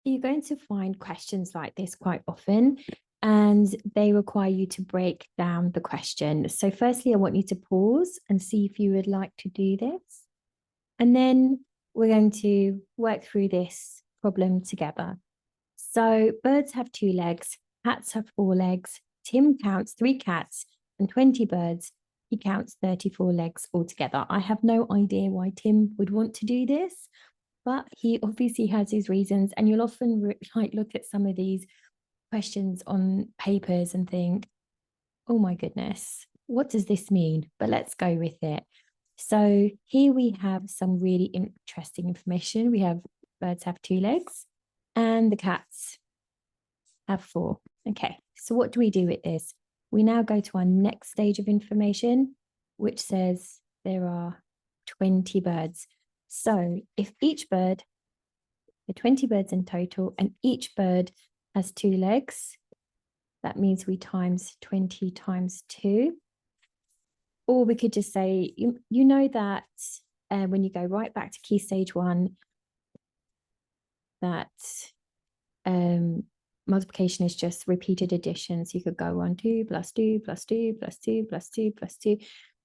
You're going to find questions like this quite often, and they require you to break down the question. So, firstly, I want you to pause and see if you would like to do this. And then we're going to work through this problem together. So, birds have 2 legs, cats have 4 legs. Tim counts 3 cats and 20 birds. He counts 34 legs altogether. I have no idea why Tim would want to do this, but he obviously has his reasons. And you'll often like look at some of these questions on papers and think, oh my goodness, what does this mean? But let's go with it. So here we have some really interesting information. We have birds have 2 legs and the cats have 4. Okay, so what do we do with this? We now go to our next stage of information, which says there are 20 birds. So if each bird, the 20 birds in total, and each bird has 2 legs, that means we times 20 times 2. Or we could just say, you know that when you go right back to key stage 1, that multiplication is just repeated addition. So you could go on 2 plus 2 plus 2 plus 2 plus 2 plus 2,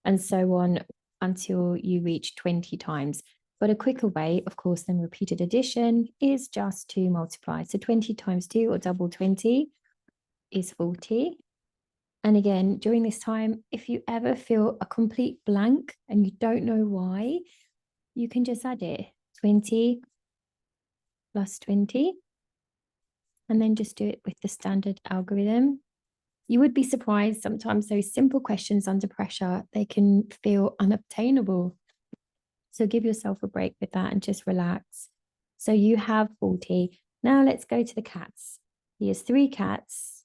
and so on until you reach 20 times. But a quicker way, of course, than repeated addition is just to multiply. So 20 times 2, or double 20, is 40. And again, during this time, if you ever feel a complete blank and you don't know why, you can just add it. 20 plus 20. And then just do it with the standard algorithm. You would be surprised sometimes those simple questions under pressure, they can feel unobtainable. So give yourself a break with that and just relax. So you have 40. Now let's go to the cats. He has 3 cats,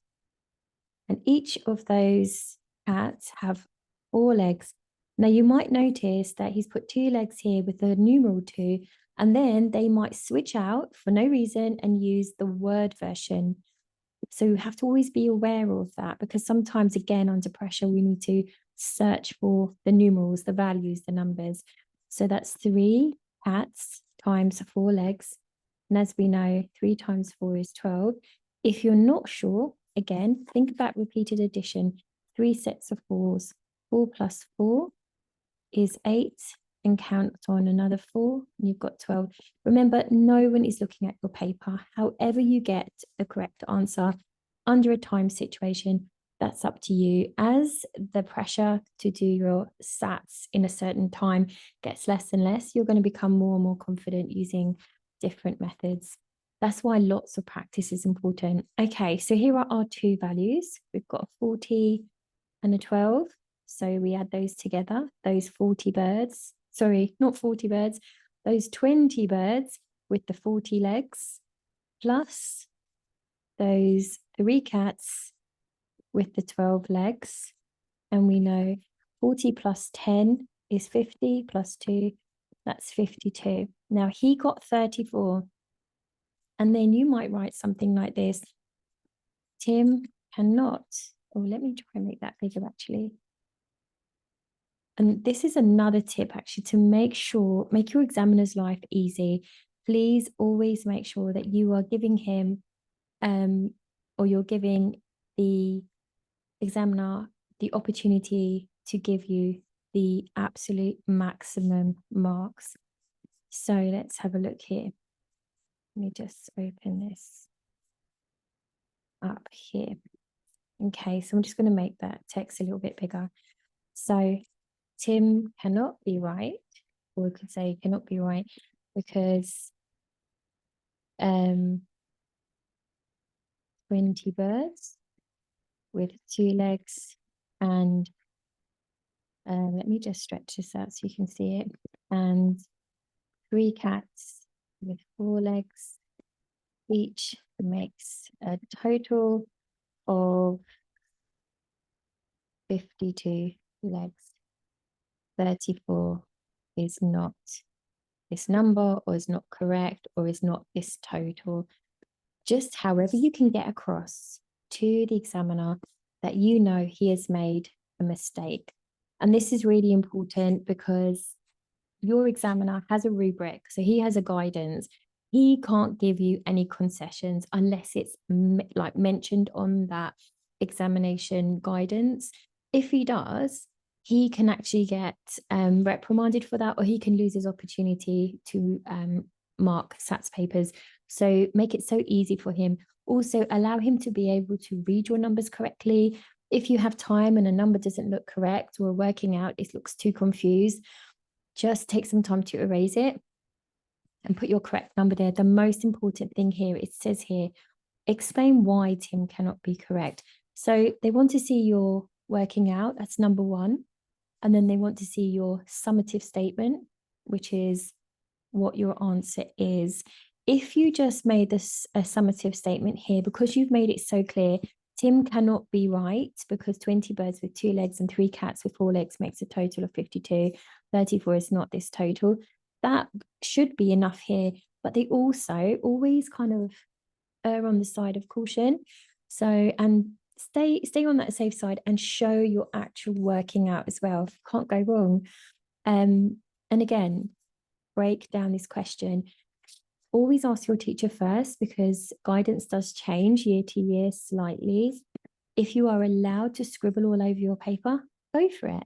and each of those cats have 4 legs. Now you might notice that he's put 2 legs here with the numeral 2, and then they might switch out for no reason and use the word version. So you have to always be aware of that, because sometimes, again, under pressure, we need to search for the numerals, the values, the numbers. So that's 3 cats times 4 legs. And as we know, 3 times 4 is 12. If you're not sure, again, think about repeated addition. 3 sets of 4s. 4 plus 4 is 8, and count on another 4, and you've got 12. Remember, no one is looking at your paper. However you get the correct answer under a time situation, that's up to you. As the pressure to do your SATs in a certain time gets less and less, you're going to become more and more confident using different methods. That's why lots of practice is important. Okay, so here are our 2 values. We've got a 40 and a 12. So we add those together, those 40 birds. Sorry, not 40 birds, those 20 birds with the 40 legs, plus those 3 cats with the 12 legs. And we know 40 plus 10 is 50, plus 2, that's 52. Now he got 34. And then you might write something like this. Tim cannot, oh, let me try and make that bigger actually. And this is another tip actually, to make your examiner's life easy. Please always make sure that you are giving him or you're giving the examiner the opportunity to give you the absolute maximum marks. So let's have a look here. Let me just open this up here. Okay, so I'm just going to make that text a little bit bigger. So Tim cannot be right, or we could say cannot be right, because 20 birds with 2 legs, and let me just stretch this out so you can see it, and 3 cats with 4 legs each makes a total of 52 legs. 34 is not this number, or is not correct, or is not this total. Just however you can get across to the examiner that you know he has made a mistake. And this is really important, because your examiner has a rubric, so he has a guidance. he can't give you any concessions unless it's like mentioned on that examination guidance. If he does, he can actually get reprimanded for that, or he can lose his opportunity to mark SATs papers. So make it so easy for him. Also, allow him to be able to read your numbers correctly. If you have time and a number doesn't look correct, or working out it looks too confused, just take some time to erase it and put your correct number there. The most important thing here, it says here, explain why Tim cannot be correct. So they want to see your working out, that's number one. And then they want to see your summative statement, which is what your answer is. If you just made this a summative statement here, because you've made it so clear, Tim cannot be right because 20 birds with 2 legs and 3 cats with 4 legs makes a total of 52. 34 is not this total. That should be enough here, but they also always kind of err on the side of caution. So, and stay on that safe side and show your actual working out as well. Can't go wrong. And again, break down this question. Always ask your teacher first, because guidance does change year to year slightly. If you are allowed to scribble all over your paper, go for it.